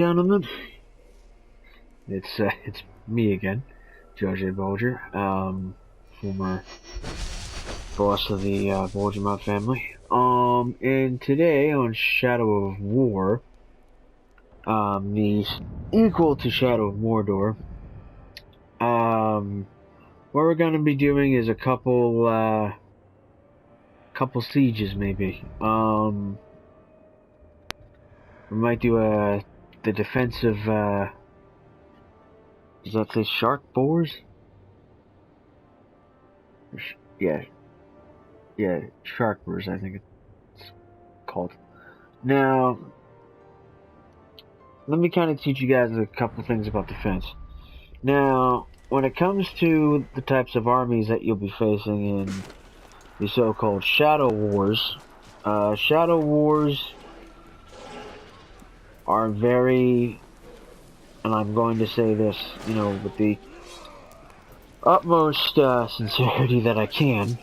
Gentlemen, it's me again, George Bolger, former boss of the Bolgermont family. And today on Shadow of War, the equal to Shadow of Mordor, what we're gonna be doing is a couple sieges maybe. We might do the defensive, does that say shark boars? Yeah, shark boars, I think it's called. Now, let me kind of teach you guys a couple things about defense. Now, when it comes to the types of armies that you'll be facing in the so-called Shadow Wars, Shadow Wars are very, and I'm going to say this, with the utmost sincerity that I can.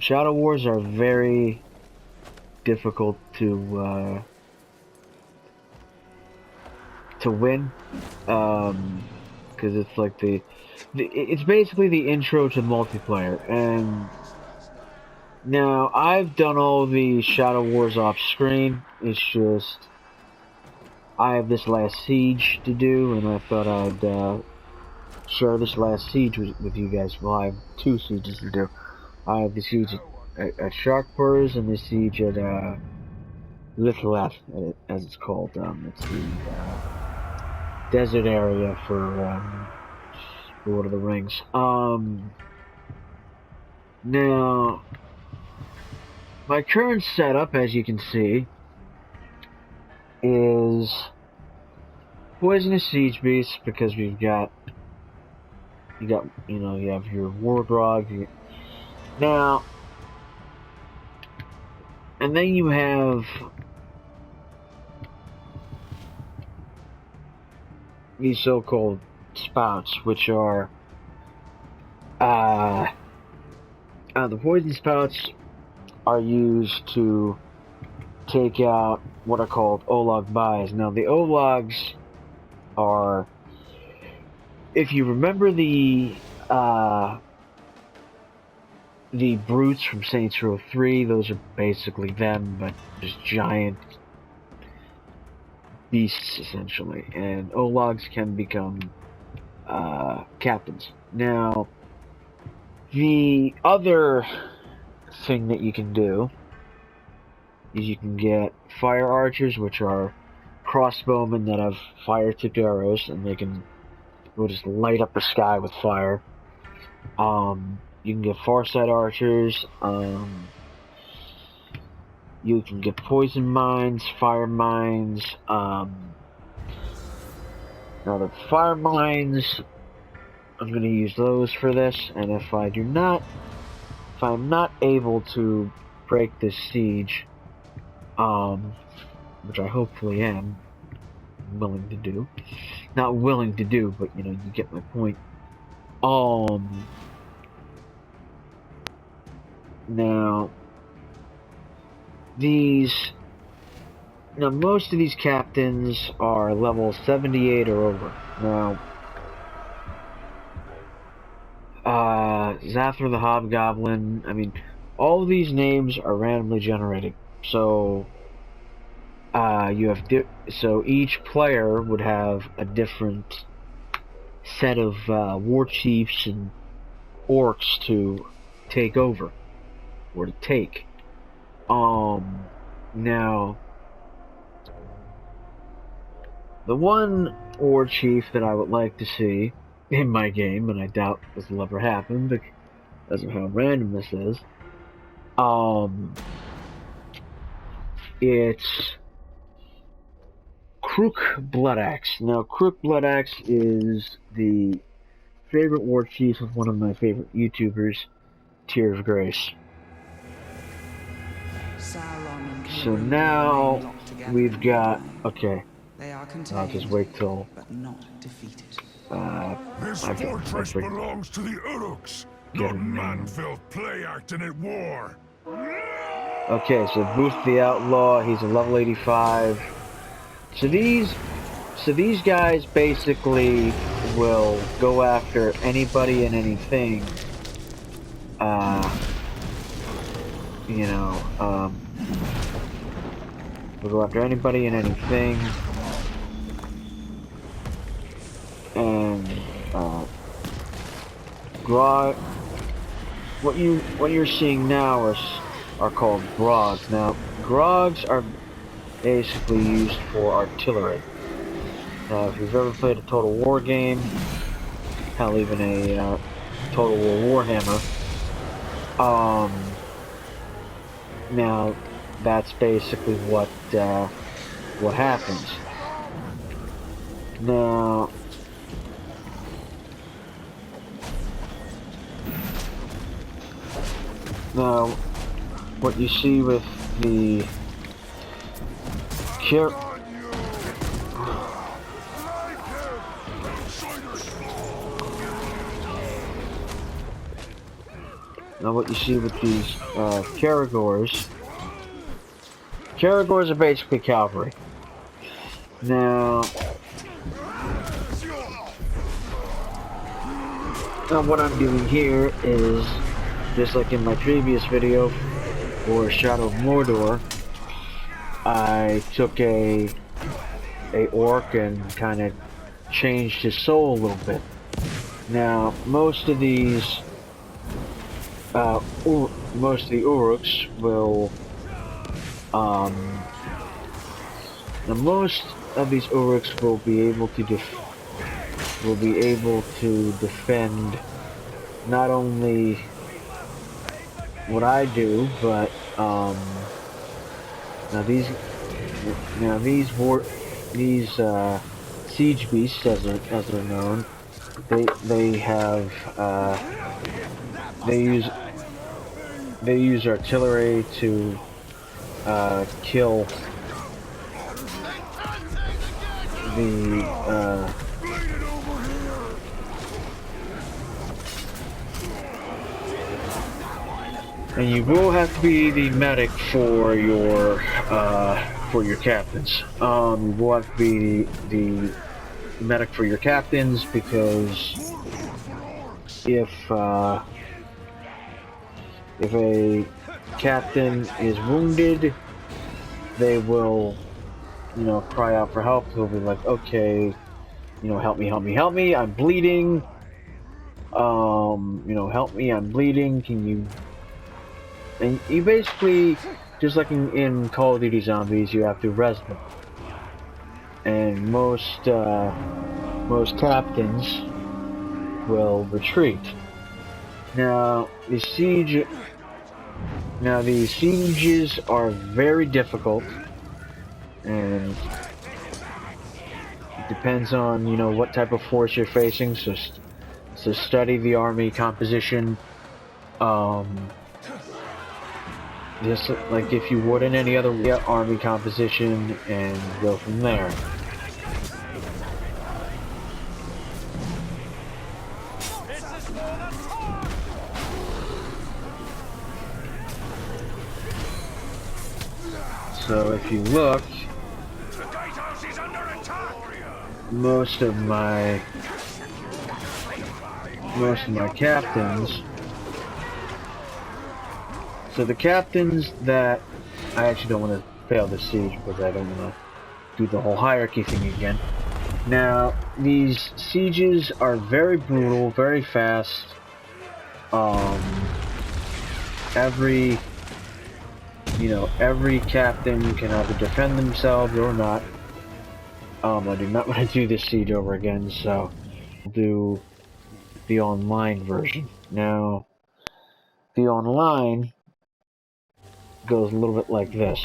Shadow Wars are very difficult to win, because it's like it's basically the intro to multiplayer. And now I've done all the Shadow Wars off screen. It's just I have this last siege to do, and I thought I'd share this last siege with you guys. Well, I have two sieges to do. I have the siege at Sharkpurs and the siege at Litholat, as it's called. It's the desert area for Lord of the Rings. Now, my current setup, as you can see, is poisonous siege beasts, because you have your wargrog. Now, and then you have these so-called spouts, which are the poison spouts are used to take out what are called Olag buys. Now, the Olags are, if you remember the brutes from Saints Row 3, those are basically them, but just giant beasts, essentially. And Olags can become captains. Now, the other thing that you can do is you can get fire archers, which are crossbowmen that have fire-tipped arrows, and they will just light up the sky with fire. You can get farsight archers. You can get poison mines, fire mines. Now the fire mines, I'm going to use those for this, and if I'm not able to break this siege, which I hopefully am willing to do. Not willing to do, but you get my point. Now most of these captains are level 78 or over. Now, Zathra the Hobgoblin, all of these names are randomly generated. So, so each player would have a different set of war chiefs and orcs to take over, or to take. Now, the one war chief that I would like to see in my game, and I doubt this will ever happen because of how random this is, it's Crook Bloodaxe. Now, Crook Bloodaxe is the favorite war chief of one of my favorite YouTubers, Tear of Grace. So now we've got, okay, I'll just wait till this fortress belongs to the Uruks, not man-filled play acting at war. Okay, so Booth the Outlaw, he's a level 85. So these guys basically will go after anybody and anything. You know, we'll go after anybody and anything. And what you're seeing now are called grogs. Now, grogs are basically used for artillery. Now, if you've ever played a Total War game, hell, even a Total War Warhammer, now that's basically what happens. Now, what you see with the what you see with these Caragors are basically cavalry. Now what I'm doing here is, just like in my previous video for Shadow of Mordor, I took a orc and kind of changed his soul a little bit. Now, most of the Uruks will, most of these Uruks will be able to defend not only what I do, but these siege beasts, as they're known, they use artillery to kill the and you will have to be the medic for your captains. You will have to be the medic for your captains, because if a captain is wounded, they will, cry out for help. They'll be like, okay, help me, I'm bleeding. Help me, I'm bleeding. Can you? And you basically, just like in Call of Duty Zombies, you have to res them. And most captains will retreat. Now, the sieges are very difficult, and it depends on, what type of force you're facing. So study the army composition. Just like if you would in any other army composition, and go from there. So if you look, most of my captains. So the captains that I actually don't want to fail the siege, because I don't want to do the whole hierarchy thing again. Now, these sieges are very brutal, very fast. Every captain can either defend themselves or not. I do not want to do this siege over again, so I'll do the online version. Now, the online goes a little bit like this.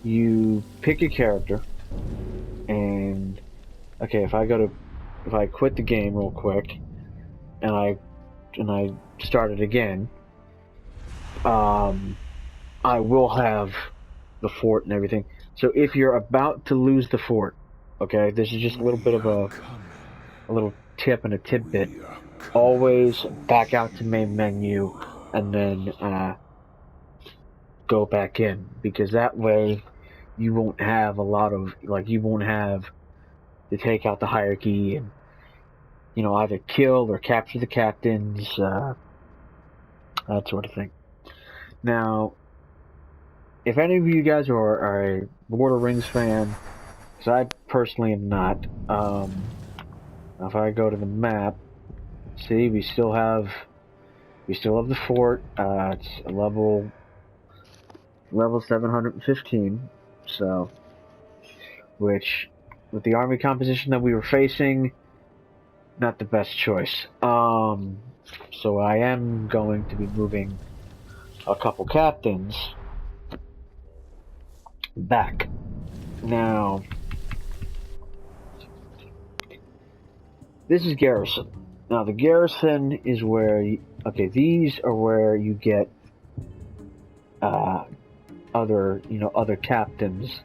You pick a character, and okay, if I quit the game real quick, and I start it again, I will have the fort and everything. So if you're about to lose the fort, okay, this is just a little bit of a little tip and a tidbit. Always back out to main menu, and then go back in, because that way you won't have a lot of, like, you won't have to take out the hierarchy and, you know, either kill or capture the captains, that sort of thing. Now, if any of you guys are a Lord of the Rings fan, because I personally am not, if I go to the map, see, we still have the fort. It's a level 715. So, which with the army composition that we were facing, not the best choice. So I am going to be moving a couple captains back. Now, this is garrison. Now the garrison is where okay, these are where you get other captains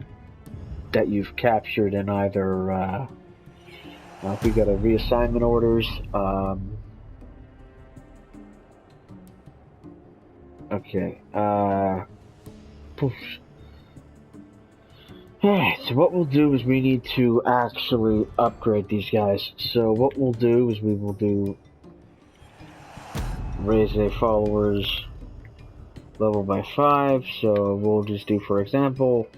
that you've captured in either if we go to reassignment orders, okay, alright, so what we'll do is we need to actually upgrade these guys. So what we'll do is we will do raise a followers level by 5, so we'll just do, for example,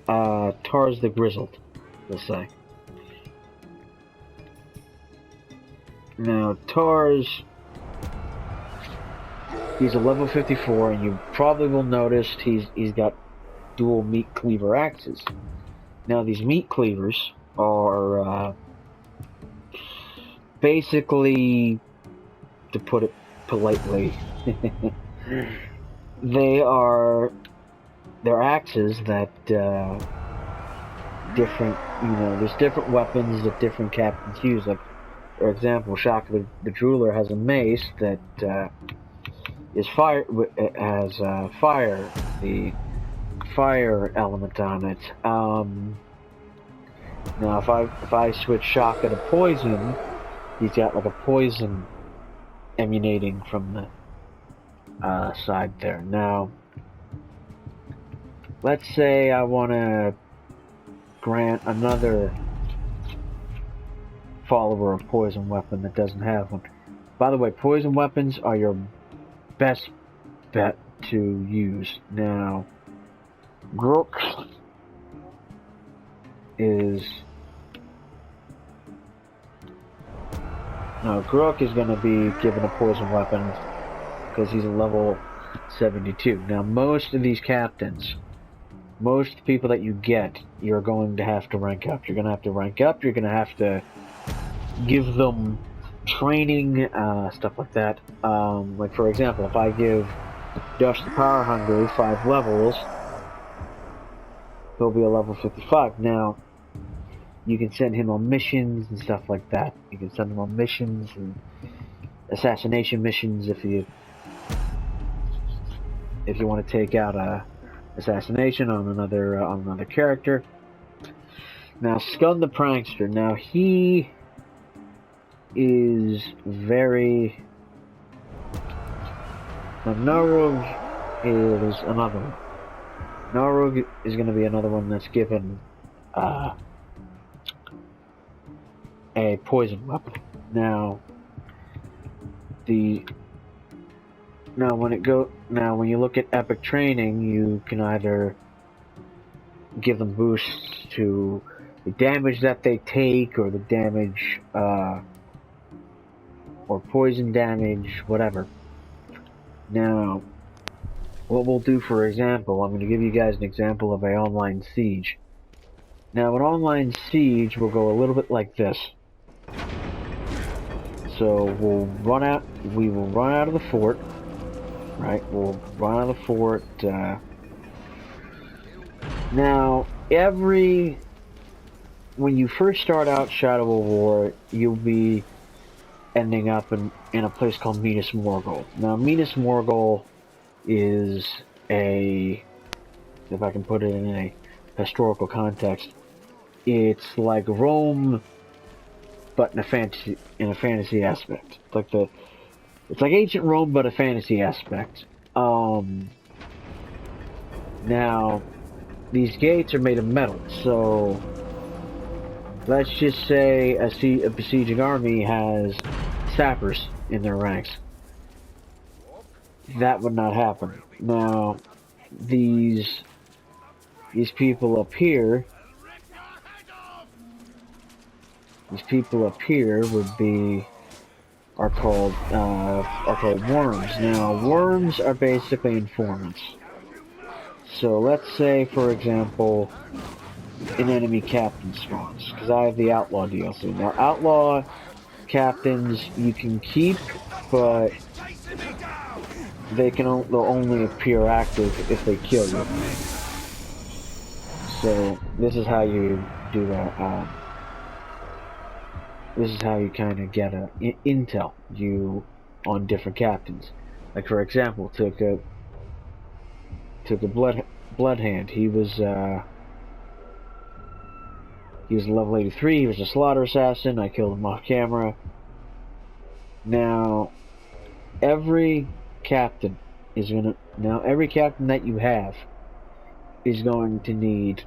Tars the Grizzled, let's say. Now, Tars, he's a level 54, and you probably will notice he's got dual meat cleaver axes. Now, these meat cleavers are basically, to put it politely, they're axes that there's different weapons that different captains use. Like, for example, Shaka the Jeweler has a mace that is fire, the fire element on it. Now if I switch Shaka to poison, he's got like a poison emanating from the side there. Now, let's say I want to grant another follower of poison weapon that doesn't have one. By the way, poison weapons are your best bet to use. Now, Grook is going to be given a poison weapon because he's a level 72. Now, most of these captains, most people that you get, you're going to have to rank up. You're going to have to rank up. You're going to have to give them training, stuff like that. Like, for example, if I give Dush the Power Hungry 5 levels, he'll be a level 55. Now, you can send him on missions and stuff like that. You can send him on missions and assassination missions if you want to take out a assassination on another character. Now, Scun the Prankster. Now, he is very... Now, Narug is another one. Narug is going to be another one that's given a poison weapon. Now, when you look at epic training, you can either give them boosts to the damage that they take, or the damage, or poison damage, whatever. Now, what we'll do, for example, I'm going to give you guys an example of an online siege. Now, an online siege will go a little bit like this. So we will run out of the fort, right? We'll run out of the fort. Now, when you first start out Shadow of War, you'll be ending up in a place called Minas Morgul. Now, Minas Morgul is if I can put it in a historical context, it's like Rome, but in a fantasy aspect. It's like ancient Rome, but a fantasy aspect. Now, these gates are made of metal, so let's just say a besieging army has sappers in their ranks. That would not happen. Now, these people up here, would be are called worms. Now, worms are basically informants. So let's say, for example, an enemy captain spawns, because I have the outlaw DLC. Now, outlaw captains you can keep, but they'll only appear active if they kill you. So this is how you do that. This is how you kind of get intel on different captains. Like, for example, took a bloodhand. He was level 83. He was a slaughter assassin. I killed him off camera. Now, every captain that you have is going to need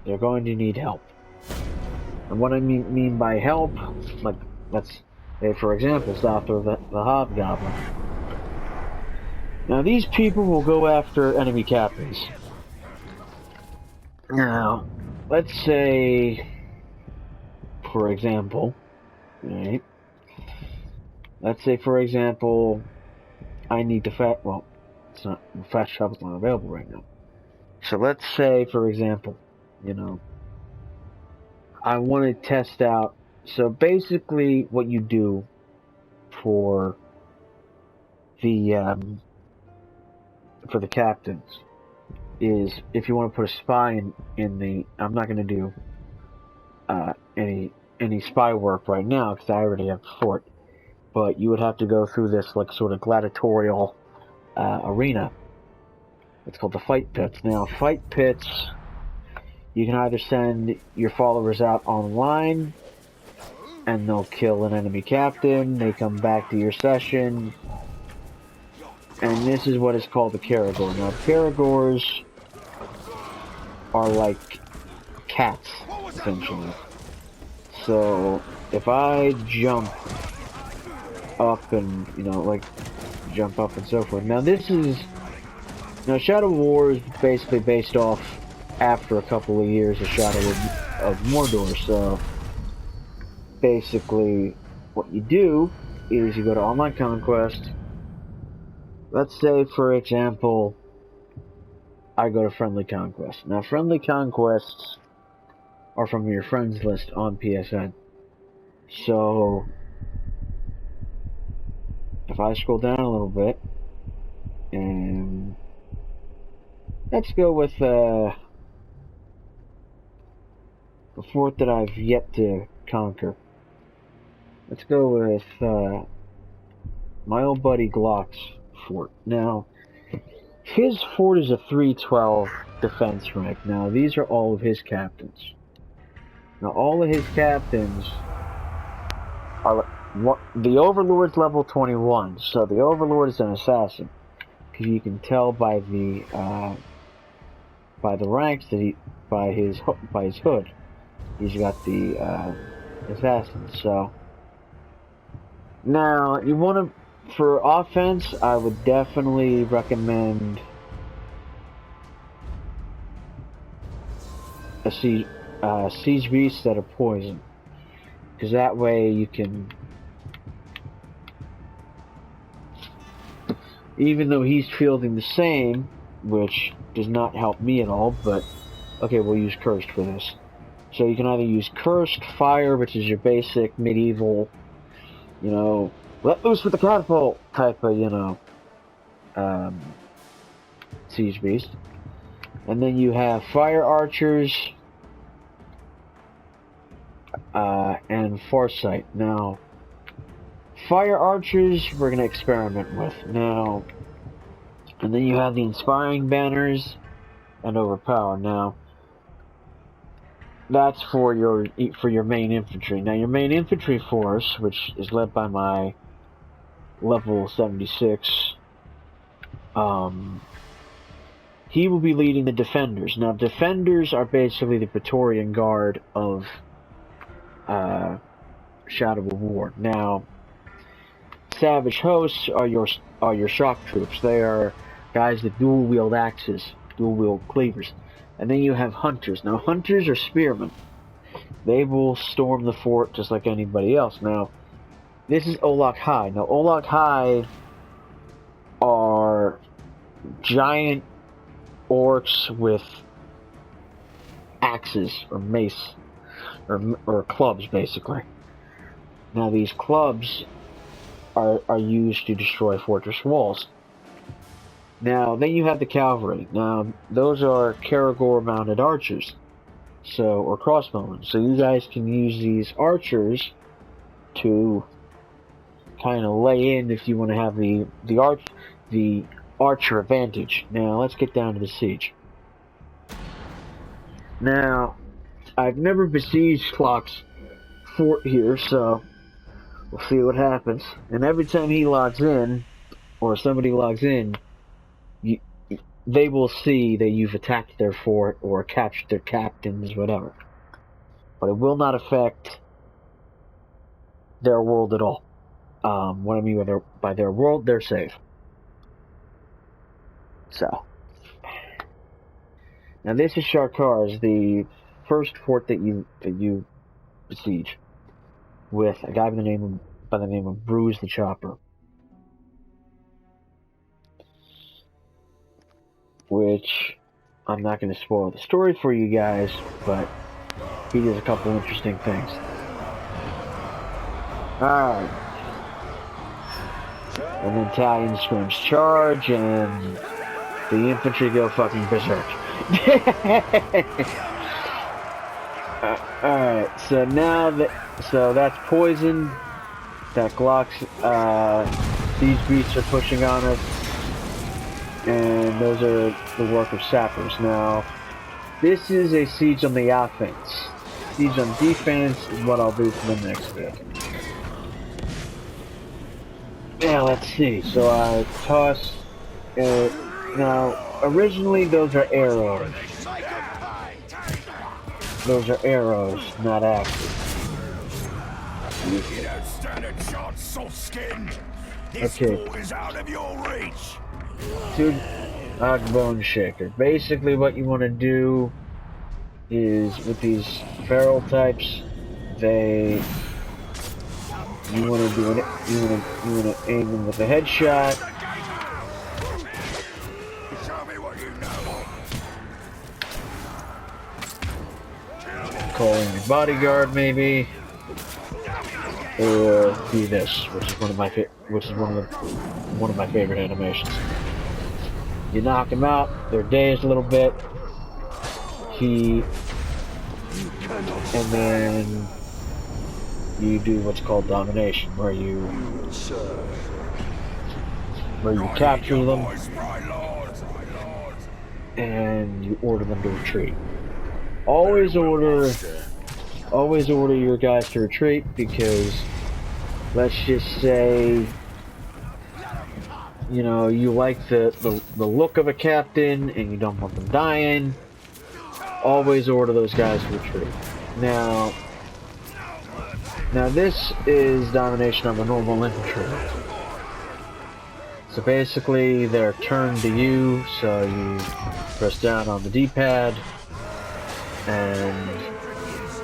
they're going to need help. And what I mean by help, like, let's say, for example, Zother the Hobgoblin. Now, these people will go after enemy captains. Now, let's say, for example, right? Let's say, for example, I need to fast travel's not available right now. So let's say, for example, I want to test out. So basically, what you do for the captains is, if you want to put a spy in the, I'm not going to do any spy work right now because I already have the fort. But you would have to go through this like sort of gladiatorial arena. It's called the fight pits. Now, fight pits, you can either send your followers out online and they'll kill an enemy captain. They come back to your session, and this is what is called the Caragor. Now, Caragors are like cats, essentially. So if I jump up and jump up and so forth. Now Shadow War is basically based off after a couple of years of Shadow of Mordor. So basically, what you do is you go to Online Conquest. Let's say, for example, I go to Friendly Conquest. Now, Friendly Conquests are from your friends list on PSN. So if I scroll down a little bit, and let's go with the fort that I've yet to conquer. Let's go with my old buddy Glock's fort. Now, his fort is a 312 defense rank. Now, these are all of his captains. Now, all of his captains are... The Overlord's level 21, so the Overlord is an assassin, because you can tell by the ranks that by his hood, he's got the assassin. So now you want to, for offense, I would definitely recommend a siege beast that are poison, because that way you can. Even though he's fielding the same, which does not help me at all, but okay, we'll use Cursed for this. So you can either use Cursed, Fire, which is your basic medieval, let loose with the catapult type of, siege beast. And then you have Fire Archers and Farsight. Now, Fire Archers, we're going to experiment with. Now, and then you have the Inspiring Banners and Overpower. Now, that's for your main infantry. Now, your main infantry force, which is led by my level 76 he will be leading the defenders. Now, defenders are basically the Praetorian Guard of Shadow of War. Now, Savage Hosts are your shock troops. They are guys that dual wield axes, dual wield cleavers. And then you have hunters. Now, hunters are spearmen. They will storm the fort just like anybody else. Now, this is Olak High. Now, Olak High are giant orcs with axes or mace or clubs, basically. Now, these clubs are used to destroy fortress walls. Now, then you have the cavalry. Now, those are Karagor mounted archers, or crossbowmen. So you guys can use these archers to kind of lay in if you want to have the archer advantage. Now, let's get down to the siege. Now, I've never besieged Clock's fort here, so we'll see what happens. And every time he logs in, or somebody logs in, they will see that you've attacked their fort or captured their captains, whatever. But it will not affect their world at all. What I mean by their world, they're safe. So, now this is Sharkar's, the first fort that you besiege, with a guy by the name of Bruise the Chopper, which I'm not going to spoil the story for you guys, but he does a couple interesting things. Alright. And then Italian screams charge, and the infantry go fucking berserk. Alright, so now that's poison. That Glock's, these beasts are pushing on us. And those are the work of sappers. Now, this is a siege on the offense. Siege on defense is what I'll do for the next bit. Now, let's see. So I toss. Now, originally those are arrows. Those are arrows, not axes. You don't stand a chance, soft-skinned. This fort is out of your reach. Dude, Bone Shaker. Basically, what you want to do is with these feral types, you want to aim them with a headshot. Show me what you know. Call in your bodyguard, maybe, or do this, which is one of my favorite animations. You knock him out, they're dazed a little bit. And then you do what's called domination, where you capture them and you order them to retreat. Always order your guys to retreat, because let's just say, you know, you like the look of a captain and you don't want them dying. Always order those guys to retreat. Now this is domination of a normal infantry. So basically they're turned to you, so you press down on the D-pad and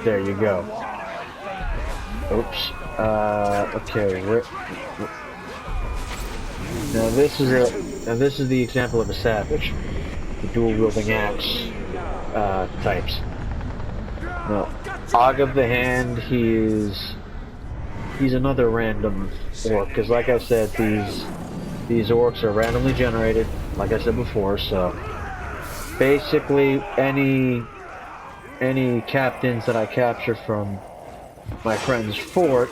there you go. Oops. Okay. Now this is the example of a savage, the dual wielding axe types. Now, Og of the Hand, he's another random orc, because like I said, these orcs are randomly generated, like I said before. So basically, any captains that I capture from my friend's fort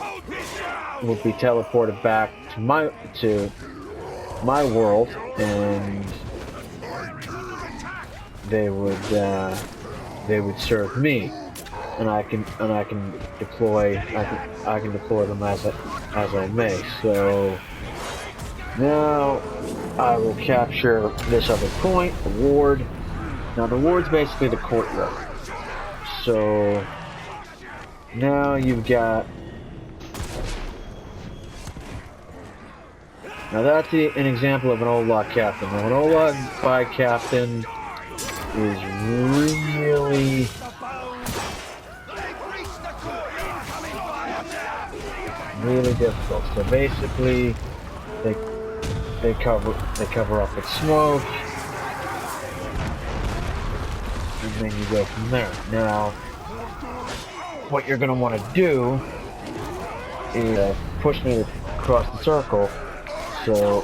will be teleported back to my world, and they would serve me, and I can deploy them as I may. So now I will capture this other point, the ward. Now the ward's basically the courtyard. So now you've got. Now that's an example of an old log captain. Now an old log by captain is really difficult. So basically, they cover up with smoke, and then you go from there. Now, what you're gonna want to do is push me across the circle. So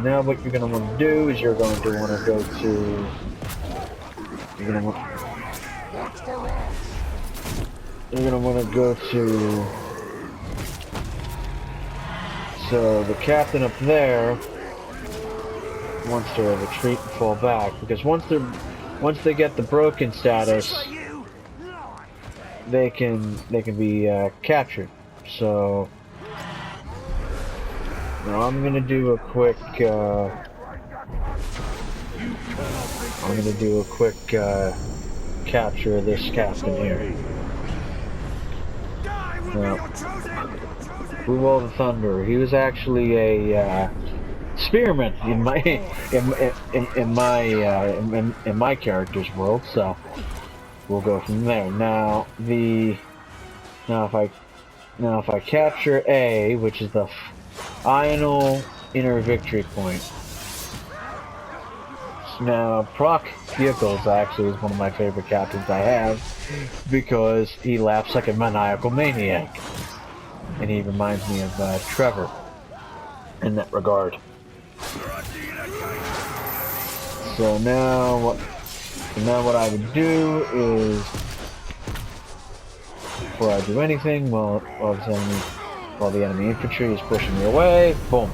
now what you're gonna want to do is you're going to want to go to. You're gonna want to go to. So the captain up there wants to retreat and fall back, because once they get the broken status, they can be captured. So now I'm gonna do a quick capture of this captain here. Now, Blue Wall of Thunder. He was actually a spearman in my character's world. So we'll go from there. Now if I capture A, which is the Ional Inner Victory Point. Now, Proc Vehicles actually is one of my favorite captains I have, because he laughs like a maniacal maniac. And he reminds me of Trevor in that regard. So now what I would do is, before I do anything, while the enemy infantry is pushing me away, boom.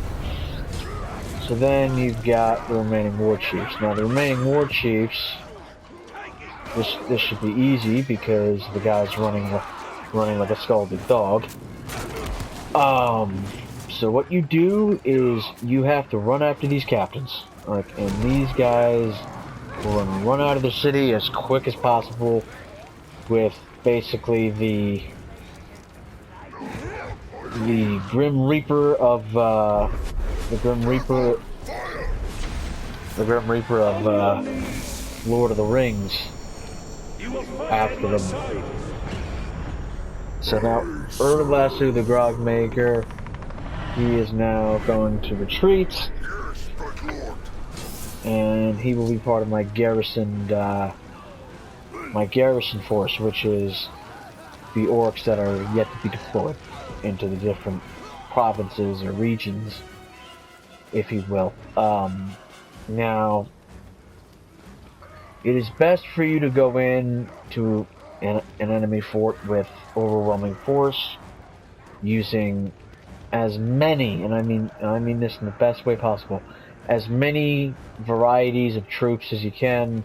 So then you've got the remaining war chiefs. Now the remaining war chiefs, this should be easy because the guy's running like a scalded dog. So what you do is you have to run after these captains, and these guys will run out of the city as quick as possible with basically the Grim Reaper of Lord of the Rings after them. So now, Erdalasu the Grogmaker, he is now going to retreat, and he will be part of my garrison force, which is the orcs that are yet to be deployed into the different provinces or regions, if you will. Now, it is best for you to go in to an enemy fort with overwhelming force, using as many, and I mean this in the best way possible, as many varieties of troops as you can.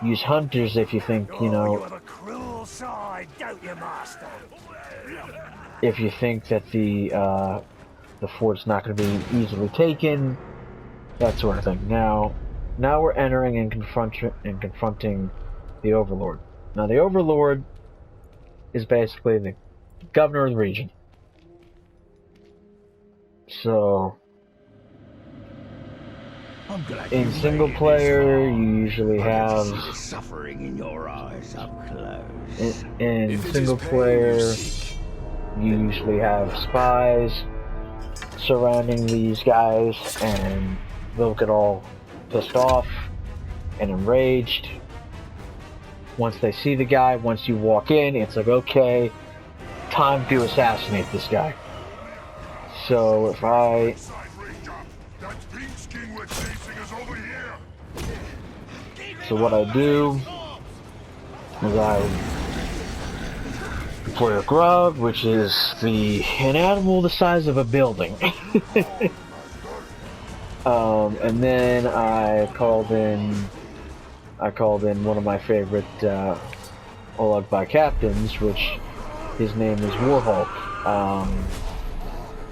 Use hunters if you think, if you think that the fort's not going to be easily taken, that sort of thing. Now we're entering and confronting the Overlord. Now the Overlord is basically the governor of the region. So in single player, you usually have suffering in your eyes up close. In single player, you usually have spies surrounding these guys, and they'll get all pissed off and enraged. Once they see the guy, once you walk in, it's like, okay, time to assassinate this guy. So if I... So what I do is I deploy a grub, which is an animal the size of a building. And then I called in one of my favorite Olag by captains, which his name is Warhawk.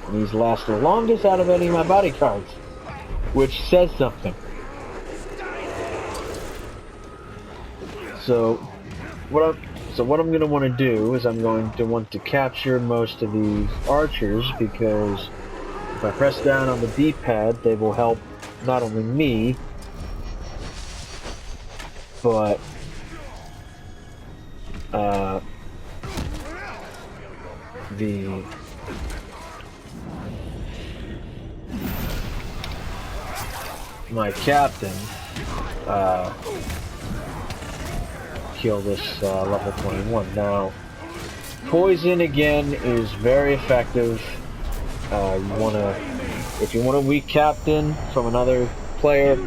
And he's lasted the longest out of any of my bodyguards, which says something. So what I'm going to want to do is I'm going to want to capture most of these archers, because if I press down on the D-pad, they will help not only me, but my captain kill this level 21. Now, poison again is very effective. If you want a weak captain from another player,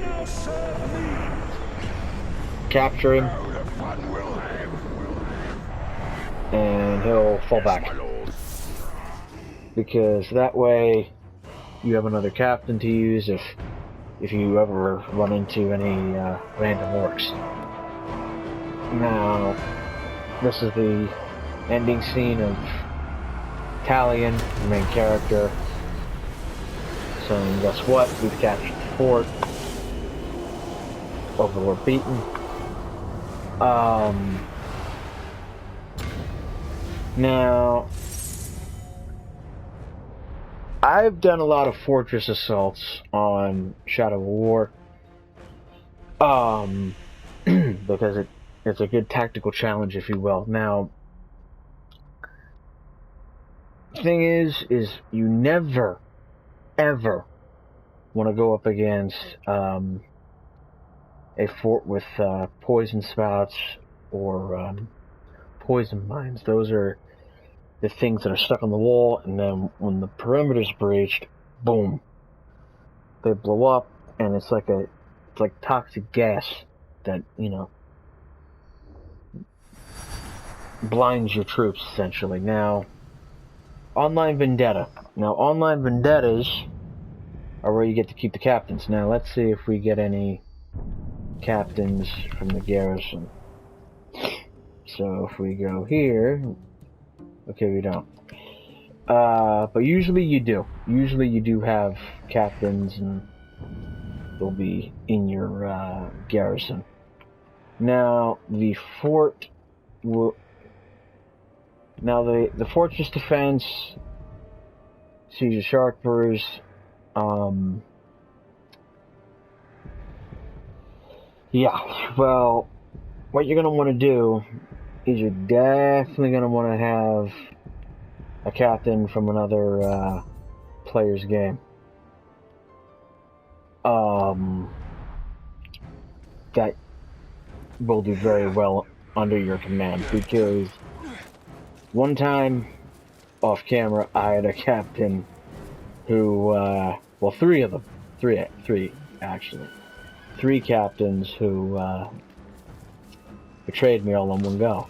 capture him, and he'll fall back. Because that way, you have another captain to use if you ever run into any random orcs. Now, this is the ending scene of Talion, the main character. So guess what? We've captured the fort. Overlord beaten. Now, I've done a lot of fortress assaults on Shadow of War. Because it's a good tactical challenge, if you will. Now, the thing is you never, ever want to go up against a fort with poison spouts or poison mines. Those are the things that are stuck on the wall, and then when the perimeter's breached, boom, they blow up, and it's like toxic gas that, you know, blinds your troops, essentially. Now, Online Vendetta. Now, Online Vendettas are where you get to keep the captains. Now, let's see if we get any captains from the garrison. So, if we go here... Okay, we don't. But usually you do. Usually you do have captains, and they'll be in your garrison. Now, the fort will... Now, the fortress defense, siege of sharpers, yeah, well, what you're going to want to do is you're definitely going to want to have a captain from another player's game. That will do very well under your command, because one time, off camera, I had a captain who, well, three actually. Three captains who, betrayed me all in one go.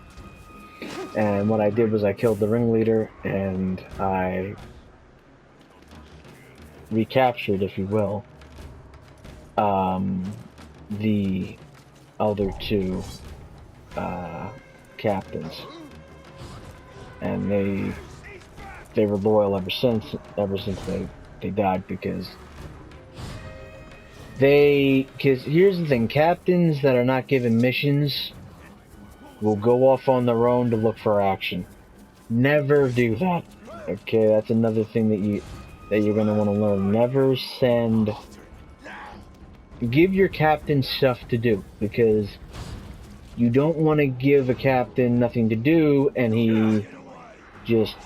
And what I did was I killed the ringleader, and I recaptured, if you will, the other two, captains. And they were loyal ever since they died, because here's the thing, captains that are not given missions will go off on their own to look for action. Never do that. Okay, that's another thing that you're gonna want to learn. Never give your captain stuff to do, because you don't want to give a captain nothing to do and he just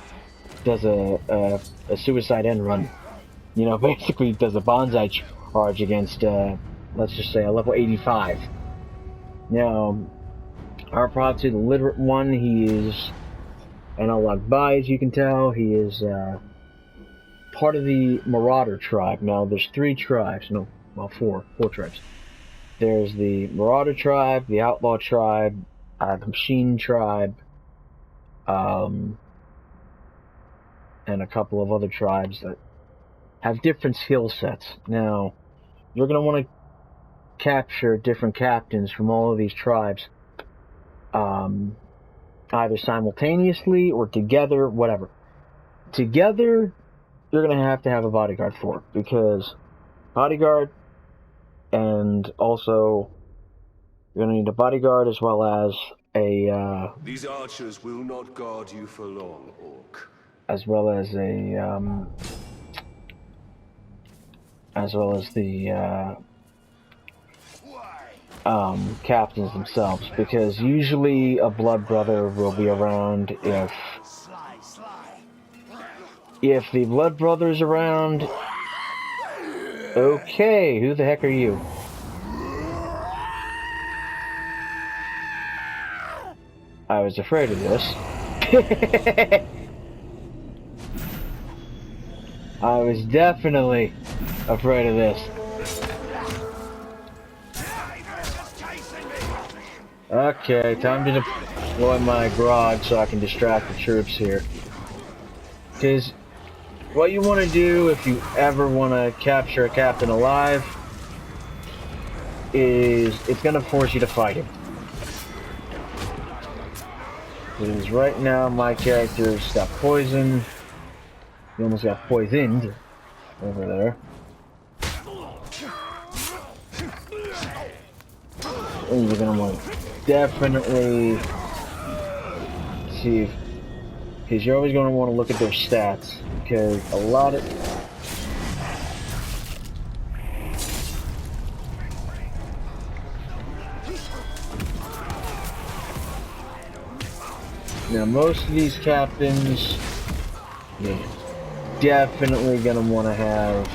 does a suicide end run. You know, basically does a bonsai charge against, let's just say, a level 85. Now, our prophecy, the literate one, he is an Al-Akbai, as you can tell. He is part of the Marauder tribe. Now, there's three tribes. No, well, four tribes. There's the Marauder tribe, the Outlaw tribe, the Machine tribe, and a couple of other tribes that have different skill sets. Now, you're going to want to capture different captains from all of these tribes, either simultaneously or together, whatever. Together, you're gonna have to have a bodyguard for, because bodyguard, and also you're gonna need a bodyguard as well as a These archers will not guard you for long, Orc. as well as the captains themselves, because usually a blood brother will be around if the blood brother's around. Okay, who the heck are you? I was afraid of this. I was definitely afraid of this. Okay, time to deploy my garage so I can distract the troops here. Because what you want to do if you ever want to capture a captain alive is it's going to force you to fight him. Because right now my character's got poisoned. He almost got poisoned over there. And you're going to want to definitely see if, because you're always going to want to look at their stats, because a lot of now most of these captains, you're definitely going to want to have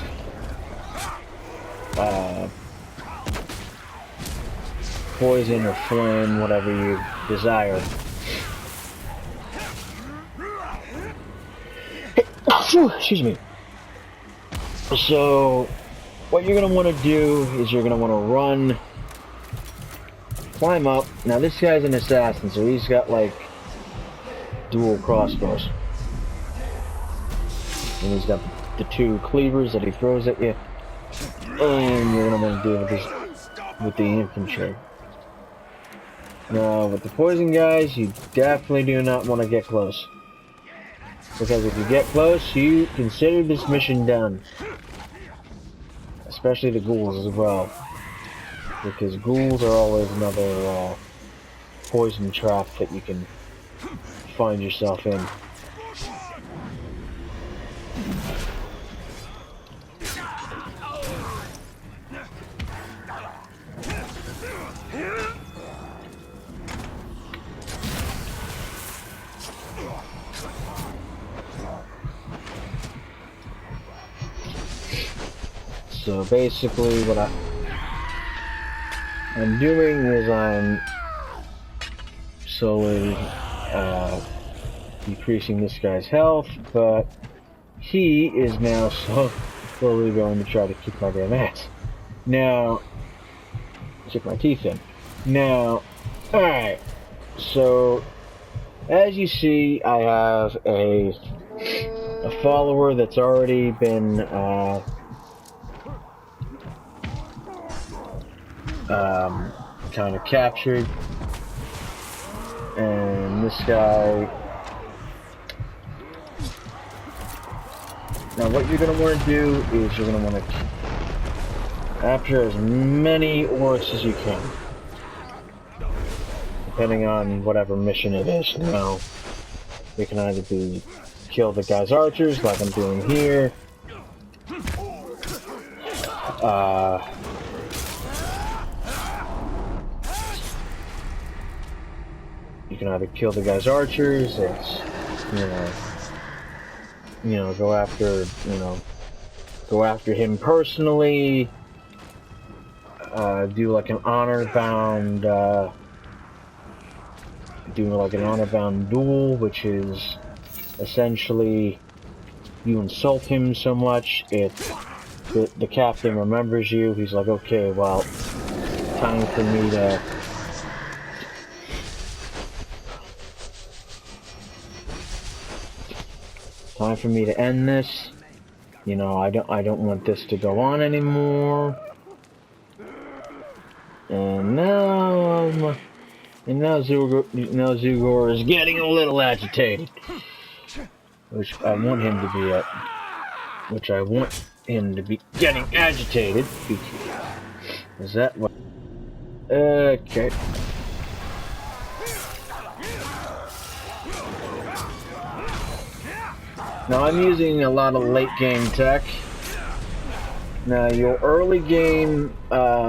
poison or flame, whatever you desire. Excuse me. So, what you're going to want to do is you're going to want to run, climb up. Now this guy's an assassin, so he's got like dual crossbows. And he's got the two cleavers that he throws at you. And you're going to want to deal with the infantry. Now, with the poison guys, you definitely do not want to get close. Because if you get close, you consider this mission done. Especially the ghouls as well. Because ghouls are always another poison trap that you can find yourself in. So basically what I'm doing is I'm slowly decreasing this guy's health, but he is now slowly going to try to kick my damn ass. Now, kick my teeth in. Now, alright, so as you see, I have a follower that's already been kind of captured, and this guy. Now what you're going to want to do is you're going to want to capture as many orcs as you can, depending on whatever mission it is. Now it can either be kill the guy's archers like I'm doing here, you can either kill the guy's archers, it's, go after him personally, do like an honor-bound, duel, which is essentially you insult him so much, the captain remembers you, he's like, okay, well, time for me to end this. I don't want this to go on anymore. And now Zugor is getting a little agitated, which I want him to be at. which I want him to be getting agitated. Is that what? Okay. Now I'm using a lot of late game tech. Now your early game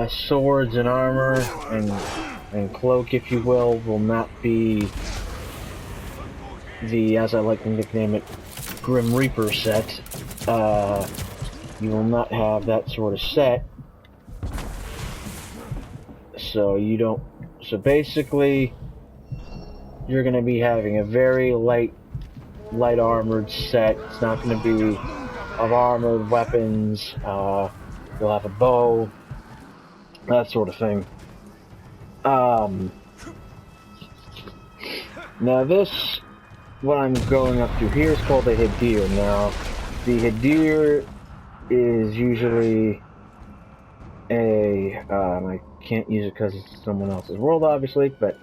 swords and armor and cloak, if you will not be the, as I like to nickname it, Grim Reaper set. You will not have that sort of set. So you don't. So basically, you're going to be having a very light armored set. It's not going to be of armored weapons. You'll have a bow, that sort of thing. Now this, what I'm going up to here, is called a Hadir. Now, the Hadir is usually I can't use it because it's someone else's world, obviously, but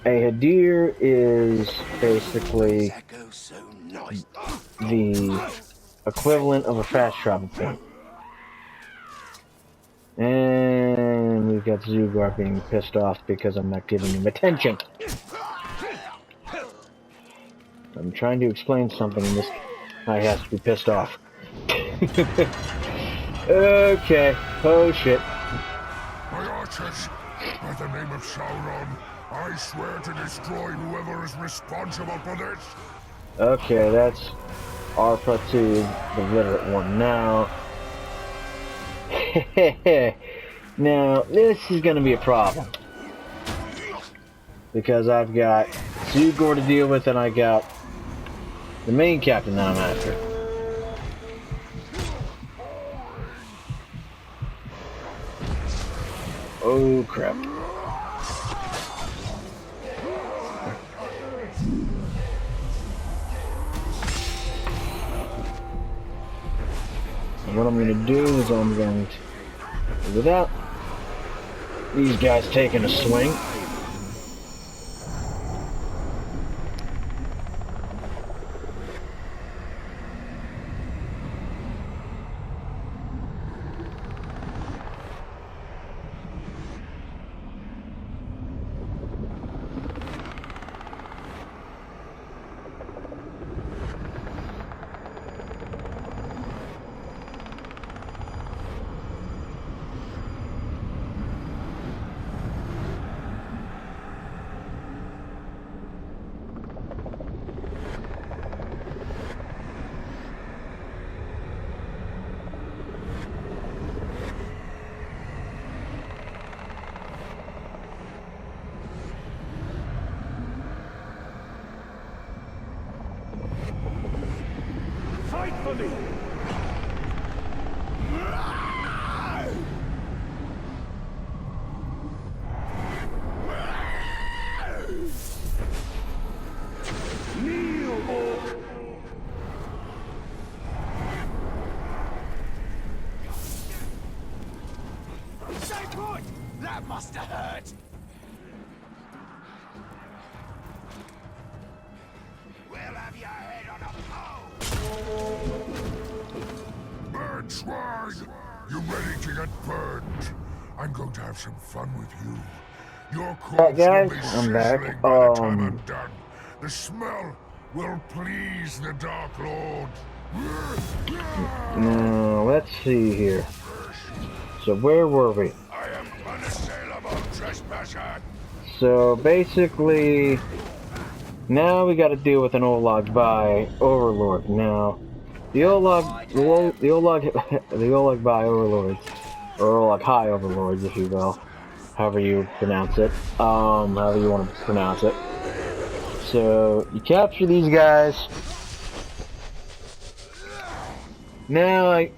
a Hadir is basically the equivalent of a fast travel point. And we've got Zugar being pissed off because I'm not giving him attention. I'm trying to explain something and this guy has to be pissed off. Okay. Oh shit. My archers, by the name of Sauron, I swear to destroy whoever is responsible for this. Okay, that's our platoon, the literate one. Now, now this is going to be a problem because I've got Zugor to deal with, and I got the main captain that I'm after. Oh crap. And what I'm going to do is I'm going to, without these guys taking a swing, Fight for me! Kneel, Orc! Stay put! That must have hurt! We'll have your head on a pole! Burn swine! You ready to get burned? I'm going to have some fun with you. Your corpse guys, will be I'm back. sizzling by the time I'm done. The smell will please the Dark Lord. now let's see here. So where were we? I am unassailable trespasser. So basically, now we got to deal with an Olag by Overlord. Now, the Olag by Overlords, or Olag High Overlords, if you will, however you pronounce it, however you want to pronounce it. So you capture these guys. Now I'm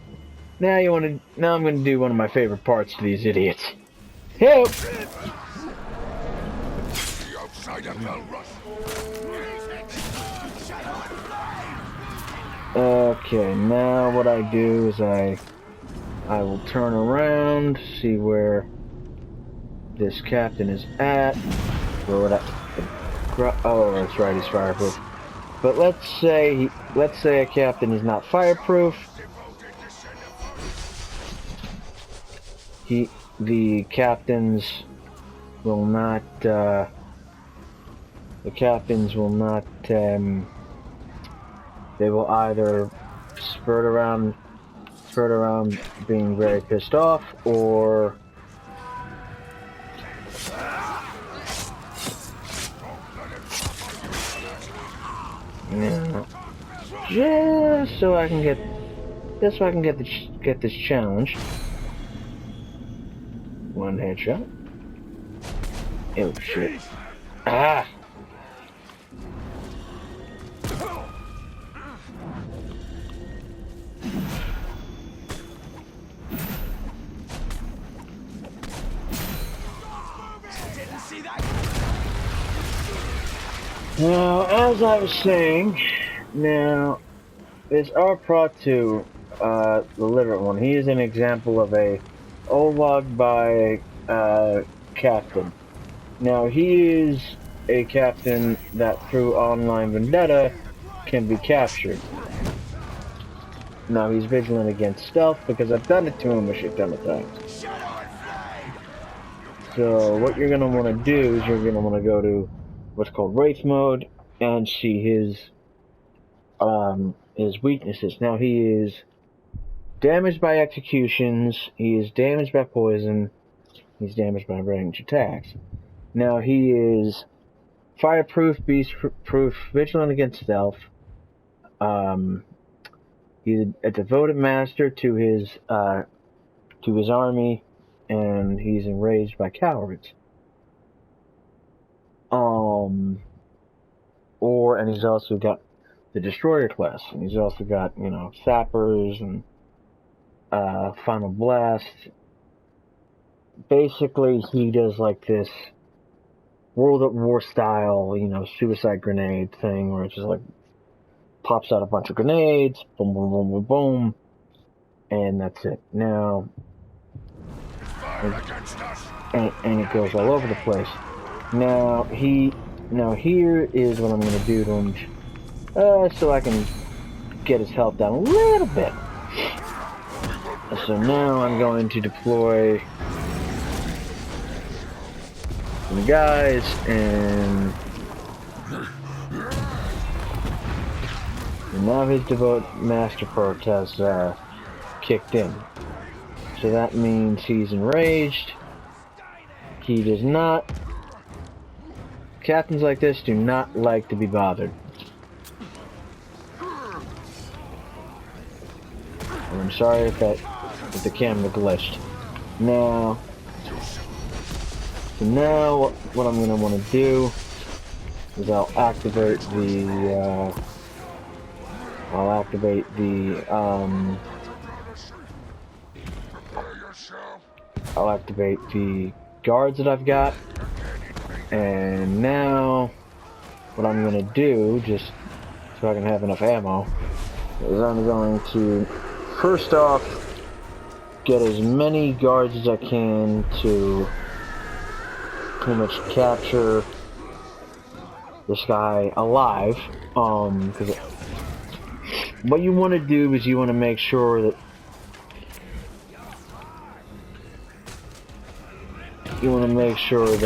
going to do one of my favorite parts to these idiots. Help! The outsider will rush. Okay, now what I do is I will turn around, see where this captain is at. Where would I? Oh, that's right, he's fireproof. But let's say a captain is not fireproof. The captains will not. They will either spurt around being very pissed off, or just so I can get this challenge. One headshot. Oh shit! Ah! Now, as I was saying, now, this R-Pro2, the literate one, he is an example of a OLOG by captain. Now, he is a captain that through online vendetta can be captured. Now, he's vigilant against stealth because I've done it to him a shit ton of times. So, what you're going to want to do is you're going to want to go to what's called Wraith mode and see his weaknesses. Now, he is damaged by executions, he is damaged by poison, he's damaged by range attacks. Now, he is fireproof, beast-proof, vigilant against stealth. He's a devoted master to his army, and he's enraged by cowards. And he's also got the destroyer class, and he's also got, sappers and final blast. Basically, he does like this World at War style, suicide grenade thing, where it's just like pops out a bunch of grenades, boom, boom, boom, boom, boom, and that's it. Now, and it goes all over the place. Now here is what I'm going to do to him, so I can get his health down a little bit. So now I'm going to deploy the guys, and now his devote master part has kicked in. So that means he's enraged. He does not. Captains like this do not like to be bothered. And I'm sorry if the camera glitched. Now, what I'm gonna want to do is I'll activate the guards that I've got. And now, what I'm going to do, just so I can have enough ammo, is I'm going to, first off, get as many guards as I can to pretty much capture this guy alive. Because what you want to do is you want to make sure that you want to make sure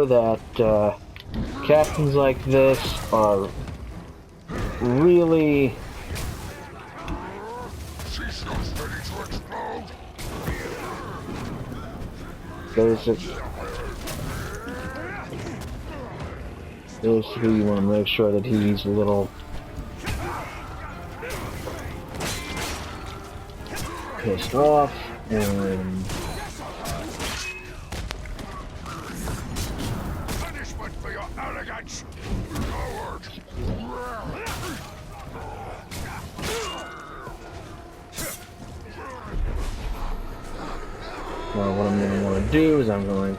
that captains like this are really basically you want to make sure that he's a little pissed off, and punishment for your arrogance, coward. Well, what I'm going to want to do is I'm going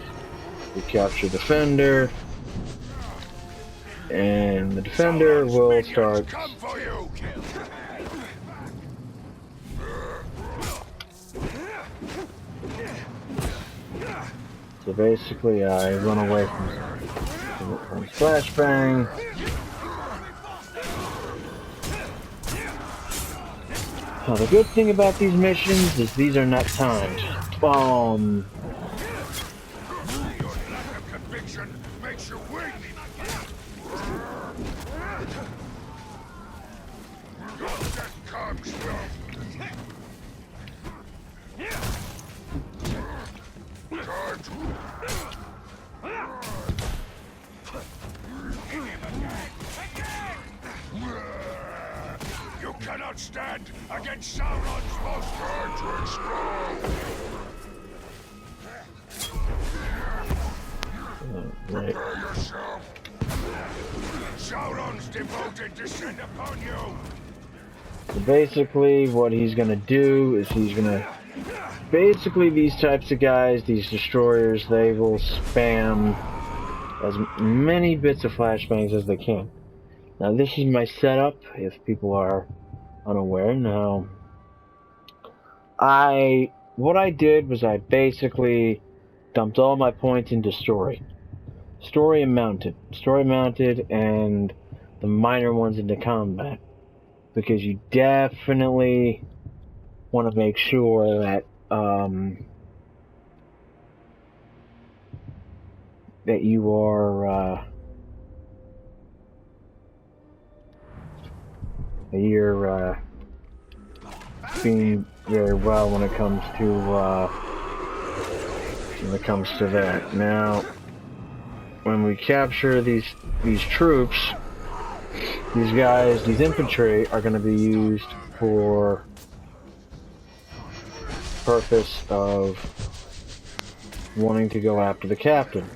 to capture Defender, and the Defender will start So basically, I run away from flashbang. Now, the good thing about these missions is these are not timed. Your lack of conviction makes you weak. Your death comes from. Time to. You cannot stand against Sauron's most. Time to explode. Right. Prepare yourself. Sauron's devoted descend upon you. So basically, what he's gonna do is he's gonna. Basically, these types of guys, these destroyers, they will spam as many bits of flashbangs as they can. Now, this is my setup, if people are unaware. Now, what I did was I basically dumped all my points into story. Story and mounted, and the minor ones into combat, because you definitely want to make sure that that you are that you're being very well when it comes to that. Now, when we capture these troops, these guys, these infantry, are going to be used for purpose of wanting to go after the captain.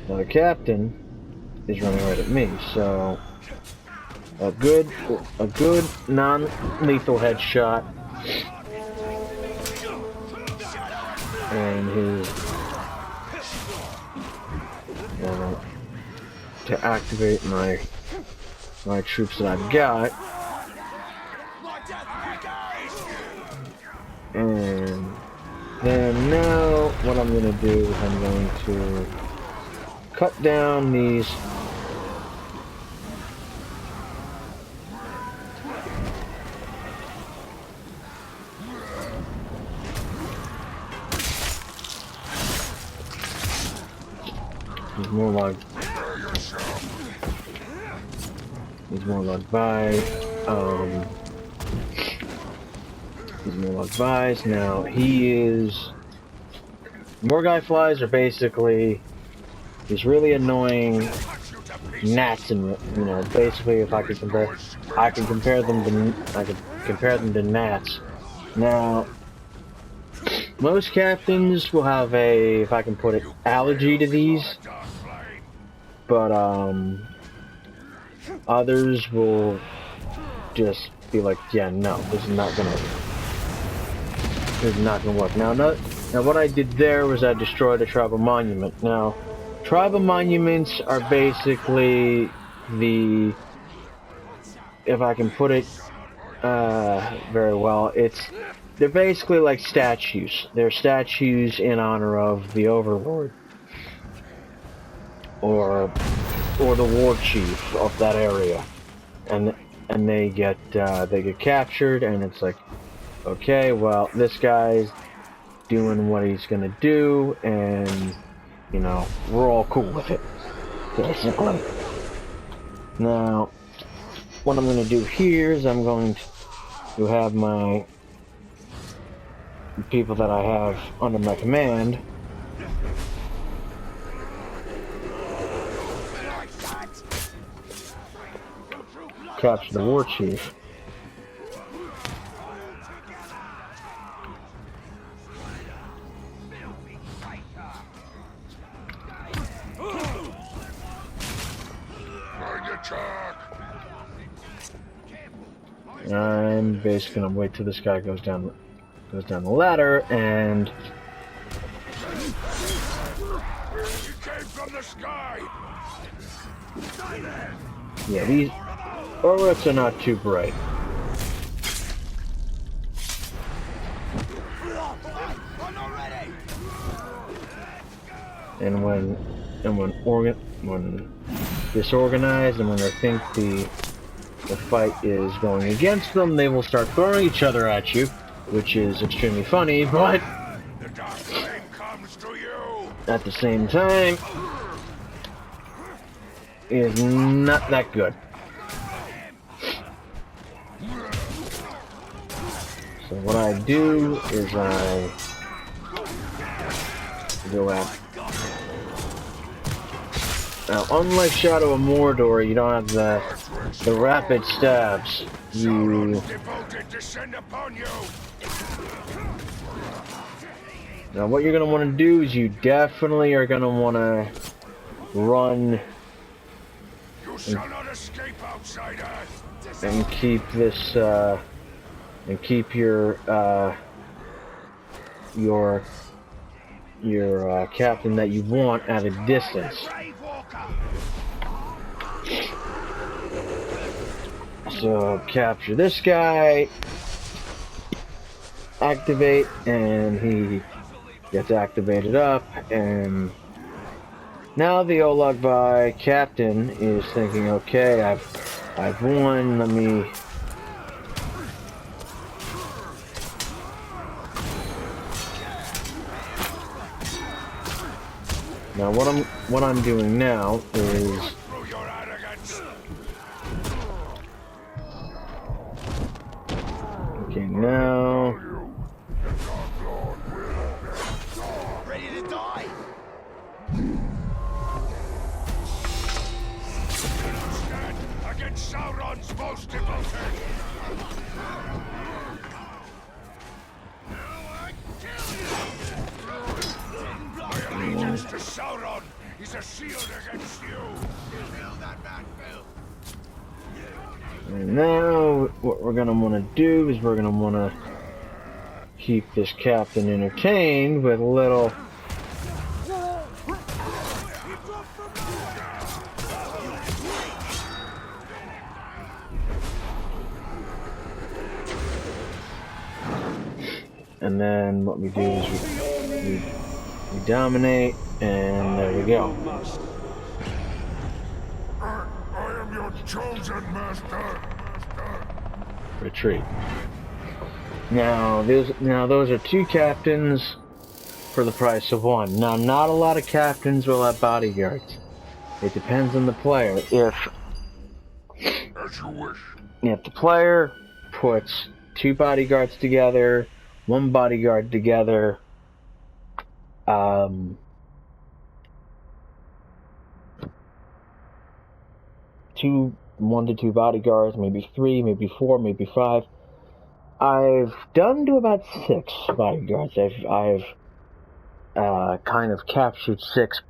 Now, the captain is running right at me, so a good non-lethal headshot, and his to activate my troops that I've got, and then now what I'm going to do is I'm going to cut down these more like buys. Now he is Morgai flies are basically these really annoying gnats, and basically if I could compare them to gnats. Now most captains will have a, if I can put it, allergy to these, but others will just be like, yeah, no, this is not gonna work. Now what I did there was I destroyed a tribal monument. Now, tribal monuments are basically the, if I can put it very well, they're basically like statues. They're statues in honor of the Overlord, or the war chief of that area, and they get captured, and it's like, okay, well, this guy's doing what he's gonna do, and we're all cool with it, basically. Now, what I'm gonna do here is I'm going to have my people that I have under my command capture the war chief. I'm basically gonna wait till this guy goes down the ladder, and yeah, these auras are not too bright. and when disorganized, and when they think the fight is going against them, they will start throwing each other at you, which is extremely funny, but The dark flame comes to you. at the same time is not that good. So what I do is I go out. Now, unlike Shadow of Mordor, you don't have the rapid stabs. You Devoted descend upon you. now what you're gonna want to do is you definitely are gonna want to run You shall not escape, outsider. and keep this and keep your captain that you want at a distance. So capture this guy, activate, and he gets activated up, and now the Olagbai captain is thinking, okay, I've won, let me now what I'm doing now is Through your arrogance. okay now Ready to die? Stand against Sauron's most devoted. My allegiance to Sauron is a shield against you. and now what we're gonna want to do is we're gonna want to keep this captain entertained with a little and then what we do is we dominate, and there we go. I am your chosen master. Retreat. Now those are two captains for the price of one. Now not a lot of captains will have bodyguards. It depends on the player. As you wish. If the player puts two bodyguards together, one bodyguard together, 1 to 2 bodyguards, maybe 3, maybe 4, maybe 5. I've done to about 6 bodyguards. I've kind of captured six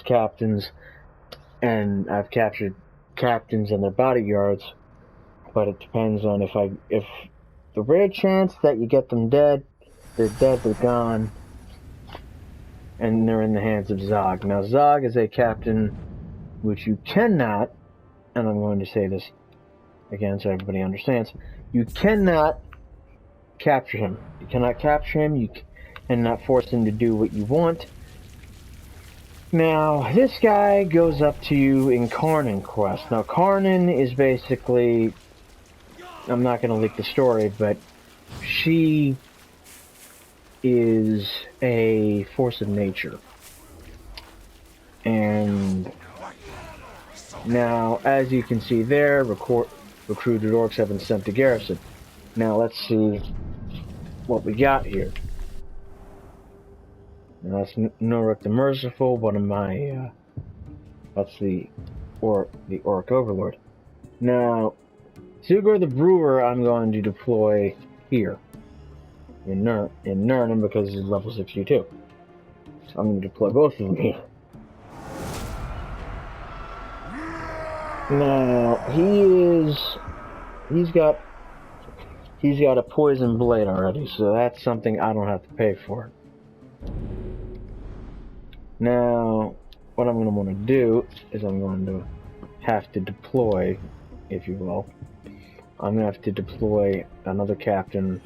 captains, and I've captured captains and their bodyguards. But it depends on if the rare chance that you get them dead, they're gone, and they're in the hands of Zog. Now Zog is a captain which you cannot, and I'm going to say this again so everybody understands, you cannot capture him. You cannot capture him, you cannot force him to do what you want. Now, this guy goes up to you in Conquest. Now, Karnan is basically, I'm not going to leak the story, but she is a force of nature. And now, as you can see there, recruited orcs have been sent to garrison. Now, let's see what we got here. Now, that's Noruk the Merciful, one of my, that's the Orc Overlord. Now, Zugor the Brewer I'm going to deploy here. In Nurnen because he's level 62. So I'm going to deploy both of them here. Now, he's got a poison blade already, so that's something I don't have to pay for. Now, what I'm going to want to do is I'm going to have to deploy, if you will, I'm going to have to deploy another captain